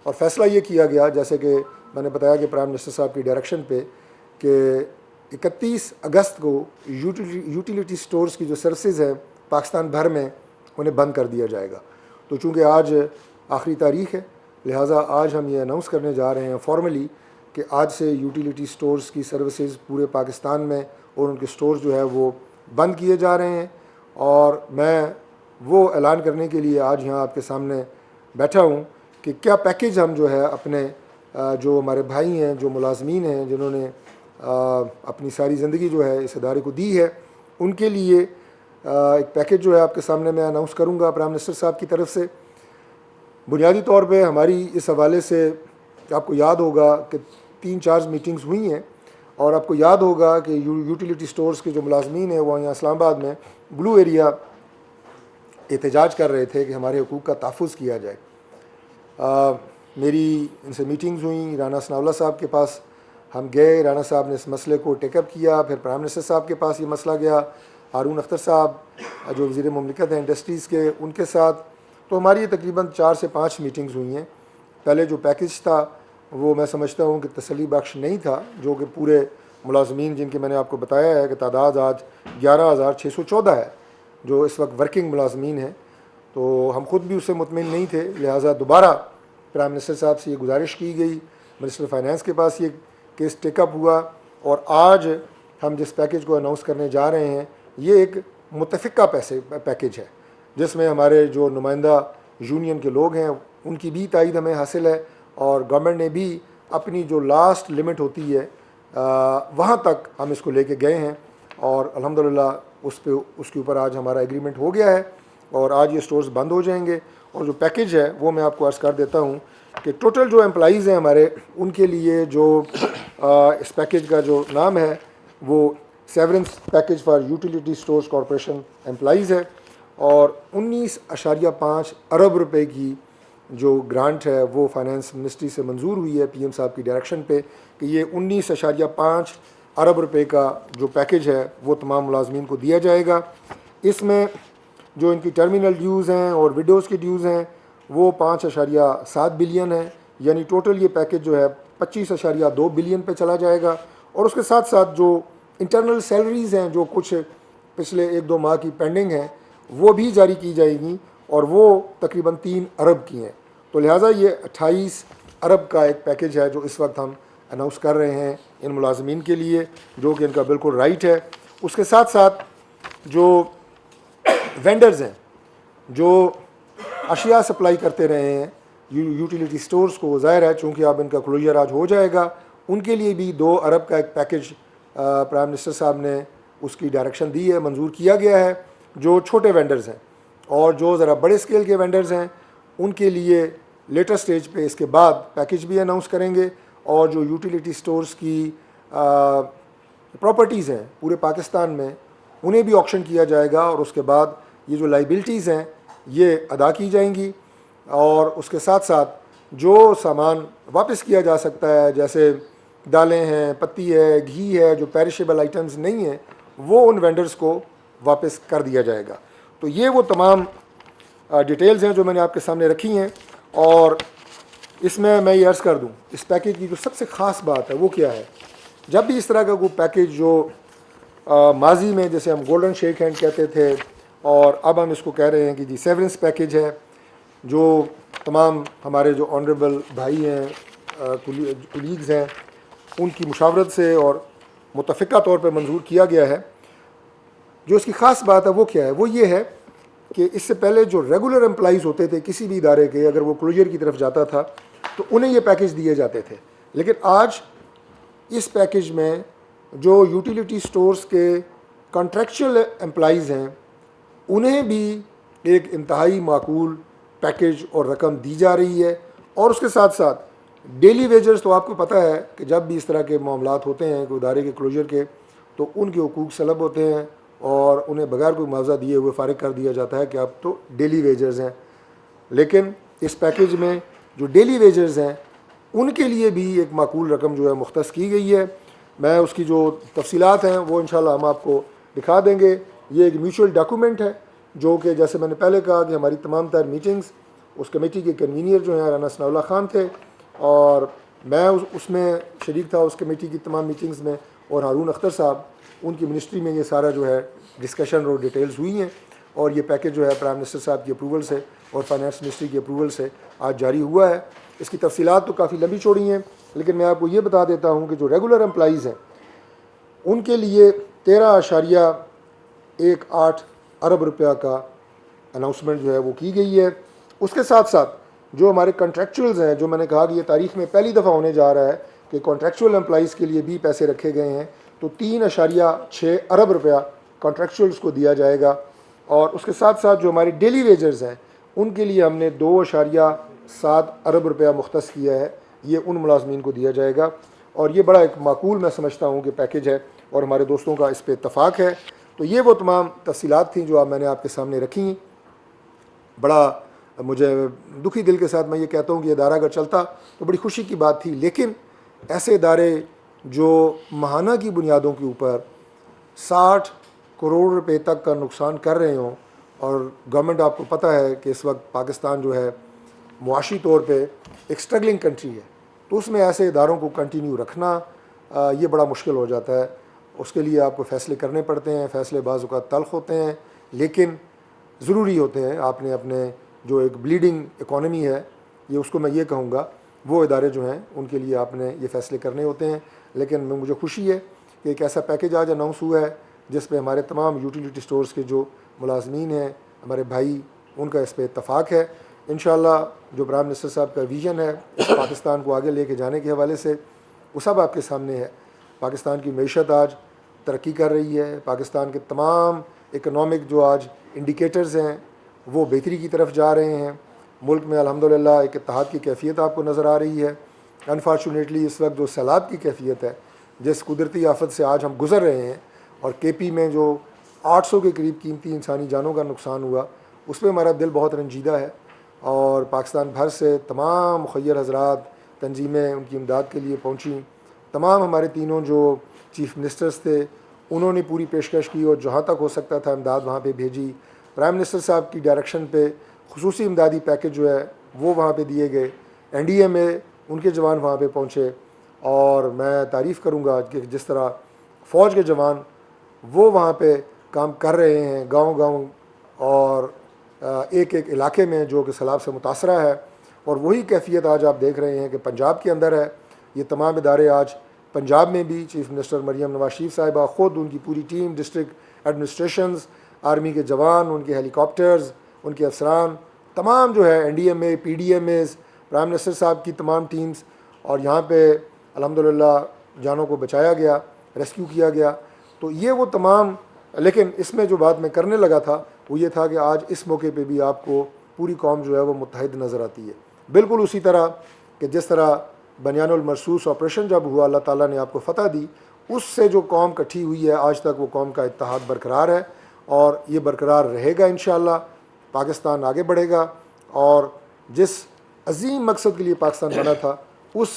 اور فیصلہ یہ کیا گیا جیسے کہ میں نے بتایا کہ پرائم منسٹر صاحب کی ڈائریکشن پہ کہ 31 اگست کو یوٹیلیٹی سٹورز کی جو سروسز ہیں پاکستان بھر میں انہیں بند کر دیا جائے گا. تو چونکہ آج آخری تاریخ ہے لہٰذا آج ہم یہ اناؤنس کرنے جا رہے ہیں فارملی کہ آج سے یوٹیلیٹی سٹورز کی سروسز پورے پاکستان میں اور ان کے سٹورز جو ہے وہ بند کیے جا رہے ہیں. اور میں وہ اعلان کرنے کے لیے آج یہاں آپ کے سامنے بیٹھا ہوں کہ کیا پیکیج ہم جو ہے اپنے جو ہمارے بھائی ہیں جو ملازمین ہیں جنہوں نے اپنی ساری زندگی جو ہے اس ادارے کو دی ہے ان کے لیے ایک پیکیج جو ہے آپ کے سامنے میں اناؤنس کروں گا پرائم منسٹر صاحب کی طرف سے. بنیادی طور پہ ہماری اس حوالے سے آپ کو یاد ہوگا کہ 3-4 میٹنگز ہوئی ہیں اور آپ کو یاد ہوگا کہ یوٹیلیٹی سٹورز کے جو ملازمین ہیں وہ یہاں اسلام آباد میں بلو ایریا احتجاج کر رہے تھے کہ ہمارے حقوق کا تحفظ کیا جائے. میری ان سے میٹنگز ہوئیں. رانا ثناءاللہ صاحب کے پاس ہم گئے, رانا صاحب نے اس مسئلے کو ٹیک اپ کیا. پھر پرائم منسٹر صاحب کے پاس یہ مسئلہ گیا, ہارون اختر صاحب جو وزیر مملکت ہیں انڈسٹریز کے ان کے ساتھ. تو ہماری یہ تقریباً 4 سے 5 میٹنگز ہوئی ہیں. پہلے جو پیکیج تھا وہ میں سمجھتا ہوں کہ تسلی بخش نہیں تھا, جو کہ پورے ملازمین جن کے میں نے آپ کو بتایا ہے کہ تعداد آج 11,614 ہے جو اس وقت ورکنگ ملازمین ہیں. تو ہم خود بھی اس سے مطمئن نہیں تھے, لہٰذا دوبارہ پرائم منسٹر صاحب سے یہ گزارش کی گئی, منسٹر فائنانس کے پاس یہ کیس ٹیک اپ ہوا اور آج ہم جس پیکیج کو اناؤنس کرنے جا رہے ہیں یہ ایک متفقہ پیکیج ہے جس میں ہمارے جو نمائندہ یونین کے لوگ ہیں ان کی بھی تائید ہمیں حاصل ہے اور گورنمنٹ نے بھی اپنی جو لاسٹ لمٹ ہوتی ہے وہاں تک ہم اس کو لے کے گئے ہیں اور الحمدللہ اس کے اوپر آج ہمارا ایگریمنٹ ہو گیا ہے اور آج یہ سٹورز بند ہو جائیں گے. اور جو پیکیج ہے وہ میں آپ کو عرض کر دیتا ہوں کہ ٹوٹل جو امپلائیز ہیں ہمارے ان کے لیے جو اس پیکیج کا جو نام ہے وہ severance package for utility stores corporation employees ہے اور 19.5 ارب روپے کی جو گرانٹ ہے وہ فائنانس منسٹری سے منظور ہوئی ہے پی ایم صاحب کی ڈائریکشن پہ کہ یہ 19.5 ارب روپے کا جو پیکیج ہے وہ تمام ملازمین کو دیا جائے گا. اس میں جو ان کی ٹرمینل ڈیوز ہیں اور وڈوز کی ڈیوز ہیں وہ 5.7 بلین ہے, یعنی ٹوٹل یہ پیکیج جو ہے 25.2 بلین پہ چلا جائے گا. اور اس کے ساتھ ساتھ جو انٹرنل سیلریز ہیں جو کچھ پچھلے 1-2 ماہ کی پینڈنگ ہیں وہ بھی جاری کی جائے گی اور وہ تقریباً 3 ارب کی ہیں. تو لہٰذا یہ 28 ارب کا ایک پیکیج ہے جو اس وقت ہم اناؤنس کر رہے ہیں ان ملازمین کے لیے, جو کہ ان کا بالکل رائٹ ہے. اس کے ساتھ ساتھ جو وینڈرز ہیں جو اشیاء سپلائی کرتے رہے ہیں یوٹیلیٹی سٹورز کو, ظاہر ہے چونکہ اب ان کا کلوجر آج ہو جائے گا, ان کے لیے بھی 2 ارب کا ایک پیکیج پرائم منسٹر صاحب نے اس کی ڈائریکشن دی ہے, منظور کیا گیا ہے. جو چھوٹے وینڈرز ہیں اور جو ذرا بڑے اسکیل کے وینڈرز ہیں ان کے لیے لیٹر سٹیج پہ اس کے بعد پیکیج بھی اناؤنس کریں گے. اور جو یوٹیلیٹی سٹورز کی پراپرٹیز ہیں پورے پاکستان میں انہیں بھی آکشن کیا جائے گا اور اس کے بعد یہ جو لائبلٹیز ہیں یہ ادا کی جائیں گی. اور اس کے ساتھ ساتھ جو سامان واپس کیا جا سکتا ہے جیسے دالیں ہیں, پتی ہے, گھی ہے, جو پیرشیبل آئٹمز نہیں ہیں وہ ان وینڈرز کو واپس کر دیا جائے گا. تو یہ وہ تمام ڈیٹیلز ہیں جو میں نے آپ کے سامنے رکھی ہیں. اور اس میں یہ عرض کر دوں اس پیکیج کی جو سب سے خاص بات ہے وہ کیا ہے, جب بھی اس طرح کا کوئی پیکیج جو ماضی میں جیسے ہم گولڈن شیک ہینڈ کہتے تھے اور اب ہم اس کو کہہ رہے ہیں کہ جی سیورنس پیکیج ہے, جو تمام ہمارے جو آنریبل بھائی ہیں کولیگز ہیں ان کی مشاورت سے اور متفقہ طور پہ منظور کیا گیا ہے. جو اس کی خاص بات ہے وہ کیا ہے, وہ یہ ہے کہ اس سے پہلے جو ریگولر امپلائیز ہوتے تھے کسی بھی ادارے کے, اگر وہ کلوجر کی طرف جاتا تھا تو انہیں یہ پیکیج دیے جاتے تھے. لیکن آج اس پیکیج میں جو یوٹیلیٹی سٹورز کے کانٹریکچول امپلائیز ہیں انہیں بھی ایک انتہائی معقول پیکیج اور رقم دی جا رہی ہے. اور اس کے ساتھ ساتھ ڈیلی ویجرز تو آپ کو پتہ ہے کہ جب بھی اس طرح کے معاملات ہوتے ہیں کوئی ادارے کے کلوجر کے تو ان کے حقوق سلب ہوتے ہیں اور انہیں بغیر کوئی معاوضہ دیے ہوئے فارغ کر دیا جاتا ہے کہ آپ تو ڈیلی ویجرز ہیں. لیکن اس پیکیج میں جو ڈیلی ویجرز ہیں ان کے لیے بھی ایک معقول رقم جو ہے مختص کی گئی ہے. میں اس کی جو تفصیلات ہیں وہ انشاءاللہ ہم آپ کو دکھا دیں گے. یہ ایک میوچول ڈاکومنٹ ہے جو کہ جیسے میں نے پہلے کہا کہ ہماری تمام تر میٹنگز اس کمیٹی کے کنوینئر جو ہیں رانا ثناء اللہ خان تھے، اور میں اس میں شریک تھا اس کمیٹی کی تمام میٹنگز میں، اور ہارون اختر صاحب ان کی منسٹری میں یہ سارا جو ہے ڈسکشن اور ڈیٹیلز ہوئی ہیں، اور یہ پیکج جو ہے پرائم منسٹر صاحب کی اپروول سے اور فائنانس منسٹری کی اپروول سے آج جاری ہوا ہے۔ اس کی تفصیلات تو کافی لمبی چوڑی ہیں، لیکن میں آپ کو یہ بتا دیتا ہوں کہ جو ریگولر امپلائیز ہیں ان کے لیے 13.18 ارب روپیہ کا اناؤنسمنٹ جو ہے وہ کی گئی ہے۔ اس کے ساتھ ساتھ جو ہمارے کنٹریکچوئلز ہیں، جو میں نے کہا کہ یہ تاریخ میں پہلی دفعہ ہونے جا رہا ہے کہ کانٹریکچوئل امپلائیز کے لیے بھی پیسے رکھے گئے ہیں، تو 3.6 ارب روپیہ کانٹریکچوئلز کو دیا جائے گا، اور اس کے ساتھ ساتھ جو ہماری ڈیلی ویجرز ہیں ان کے لیے ہم نے 2.7 ارب روپیہ مختص کیا ہے، یہ ان ملازمین کو دیا جائے گا، اور یہ بڑا ایک معقول میں سمجھتا ہوں کہ پیکج ہے، اور ہمارے دوستوں کا اس پہ اتفاق ہے۔ تو یہ وہ تمام تفصیلات تھیں جو میں نے آپ کے سامنے رکھی۔ بڑا مجھے دکھی دل کے ساتھ میں یہ کہتا ہوں کہ یہ ادارہ اگر چلتا تو بڑی خوشی کی بات تھی، لیکن ایسے ادارے جو ماہانہ کی بنیادوں کے اوپر 60 کروڑ روپے تک کا نقصان کر رہے ہوں، اور گورنمنٹ آپ کو پتہ ہے کہ اس وقت پاکستان جو ہے معاشی طور پہ ایک سٹرگلنگ کنٹری ہے، تو اس میں ایسے اداروں کو کنٹینیو رکھنا یہ بڑا مشکل ہو جاتا ہے۔ اس کے لیے آپ کو فیصلے کرنے پڑتے ہیں، فیصلے بعض اوقات تلخ ہوتے ہیں لیکن ضروری ہوتے ہیں۔ آپ نے اپنے جو ایک بلیڈنگ اکانومی ہے، یہ اس کو میں یہ کہوں گا، وہ ادارے جو ہیں ان کے لیے آپ نے یہ فیصلے کرنے ہوتے ہیں۔ لیکن مجھے خوشی ہے کہ ایک ایسا پیکج آج اناؤنس ہوا ہے جس پہ ہمارے تمام یوٹیلیٹی سٹورز کے جو ملازمین ہیں، ہمارے بھائی، ان کا اس پہ اتفاق ہے۔ انشاءاللہ جو پرائم منسٹر صاحب کا ویژن ہے اس پاکستان کو آگے لے کے جانے کے حوالے سے، وہ سب آپ کے سامنے ہے۔ پاکستان کی معیشت آج ترقی کر رہی ہے، پاکستان کے تمام اکنامک جو آج انڈیکیٹرز ہیں وہ بہتری کی طرف جا رہے ہیں۔ ملک میں الحمدللہ ایک اتحاد کی کیفیت آپ کو نظر آ رہی ہے۔ انفارچونیٹلی اس وقت جو سیلاب کی کیفیت ہے، جس قدرتی آفت سے آج ہم گزر رہے ہیں، اور کے پی میں جو 800 کے قریب قیمتی انسانی جانوں کا نقصان ہوا، اس پہ ہمارا دل بہت رنجیدہ ہے، اور پاکستان بھر سے تمام مخیر حضرات، تنظیمیں ان کی امداد کے لیے پہنچیں۔ تمام ہمارے تینوں جو چیف منسٹرز تھے انہوں نے پوری پیشکش کی، اور جہاں تک ہو سکتا تھا امداد وہاں پہ بھیجی۔ پرائم منسٹر صاحب کی ڈائریکشن پہ خصوصی امدادی پیکج جو ہے وہ وہاں پہ دیے گئے، این ڈی ایم اے ان کے جوان وہاں پہ پہنچے، اور میں تعریف کروں گا کہ جس طرح فوج کے جوان وہ وہاں پہ کام کر رہے ہیں گاؤں گاؤں اور ایک ایک علاقے میں جو کہ سیلاب سے متاثرہ ہے، اور وہی کیفیت آج آپ دیکھ رہے ہیں کہ پنجاب کے اندر ہے۔ یہ تمام ادارے آج پنجاب میں بھی، چیف منسٹر مریم نواز شریف صاحبہ خود، ان کی پوری ٹیم، ڈسٹرکٹ ایڈمنسٹریشنز، آرمی کے جوان، ان کے ہیلی کاپٹرز، ان کے افسران، تمام جو ہے N D M A, P D M As, prime minister صاحب کی تمام ٹیمز، اور یہاں پہ الحمدللہ جانوں کو بچایا گیا، ریسکیو کیا گیا۔ تو یہ وہ تمام، لیکن اس میں جو بات میں کرنے لگا تھا وہ یہ تھا کہ آج اس موقع پہ بھی آپ کو پوری قوم جو ہے وہ متحد نظر آتی ہے، بالکل اسی طرح کہ جس طرح بنیان المرصوص آپریشن جب ہوا، اللہ تعالیٰ نے آپ کو فتح دی، اس سے جو قوم کٹھی ہوئی ہے آج تک وہ قوم کا اتحاد برقرار ہے، اور یہ برقرار رہے گا انشاءاللہ۔ پاکستان آگے بڑھے گا، اور جس عظیم مقصد کے لیے پاکستان بنا تھا اس